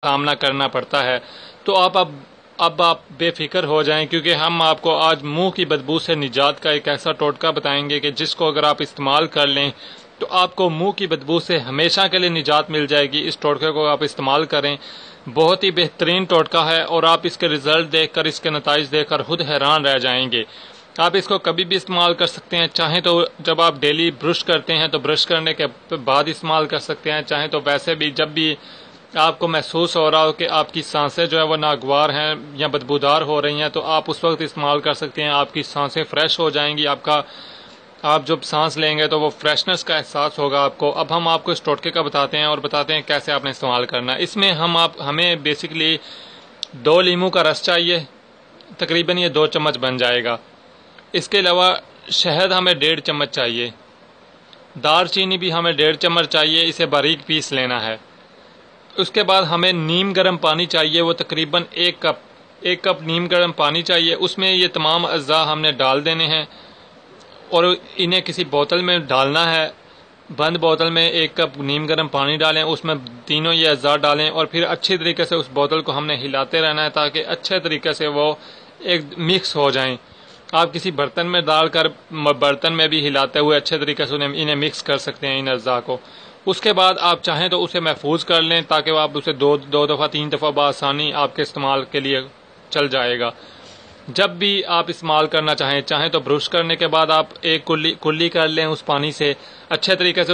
سامنا کرنا پڑتا ہے۔ تو اب آپ بے فکر ہو جائیں، کیونکہ ہم آپ کو آج منہ کی بدبو سے نجات کا ایک ایسا ٹوٹکا بتائیں گے کہ جس کو اگر آپ استعمال کر لیں تو آپ کو منہ کی بدبو سے ہمیشہ کے لیے نجات مل جائے گی۔ اس ٹوٹکے کو آپ استعمال کریں، بہت ہی بہترین ٹوٹکا ہے، اور آپ اس کے رزلٹ دیکھ کر، اس کے نتائج دیکھ کر خود حیران رہ جائیں گے۔ آپ اس کو کبھی بھی استعمال کر سکتے ہیں، چاہیں تو جب آپ ڈیلی برش کرتے ہیں تو برش کرنے کے بعد استعمال کر سکتے ہیں، چاہیں تو ویسے بھی جب بھی آپ کو محسوس ہو رہا ہو کہ آپ کی سانسیں جو ہے وہ ناگوار ہیں یا بدبودار ہو رہی ہیں، تو آپ اس وقت استعمال کر سکتے ہیں۔ آپ کی سانسیں فریش ہو جائیں گی، آپ جب سانس لیں گے تو وہ فریشنس کا احساس ہوگا آپ کو۔ اب ہم آپ کو اس ٹوٹکے کا بتاتے ہیں اور بتاتے ہیں کیسے آپ نے استعمال کرنا ہے۔ اس میں ہمیں بیسکلی 2 لیموں کا رس چاہیے، تقریباً یہ 2 چمچ بن جائے گا۔ اس کے علاوہ شہد ہمیں 1.5 چمچ چاہیے، دار چینی بھی ہمیں 1.5 چمچ چاہیے، اسے باریک پیس لینا ہے۔ اس کے بعد ہمیں نیم گرم پانی چاہیے، وہ تقریباً 1 کپ نیم گرم پانی چاہیے۔ اس میں یہ تمام اجزاء ہم نے ڈال دینے ہیں اور انہیں کسی بوتل میں ڈالنا ہے۔ بند بوتل میں 1 کپ نیم گرم پانی ڈالیں، اس میں تینوں یہ اجزاء ڈالیں، اور پھر اچھی طریقے سے اس بوتل کو ہم نے ہلاتے رہنا ہے تاکہ اچھے طریقے سے وہ ایک مکس ہو جائیں۔ آپ کسی برتن میں ڈال کر برتن میں بھی ہلاتے ہوئے اچھے طریقے سے انہیں مکس کر سکتے ہیں ان اجزاء کو۔ اس کے بعد آپ چاہیں تو اسے محفوظ کر لیں تاکہ آپ اسے 2 دفعہ 3 دفعہ بآسانی آپ کے استعمال کے لیے چل جائے گا۔ جب بھی آپ استعمال کرنا چاہیں تو برش کرنے کے بعد آپ ایک کلی کر لیں اس پانی سے، اچھے طریقے سے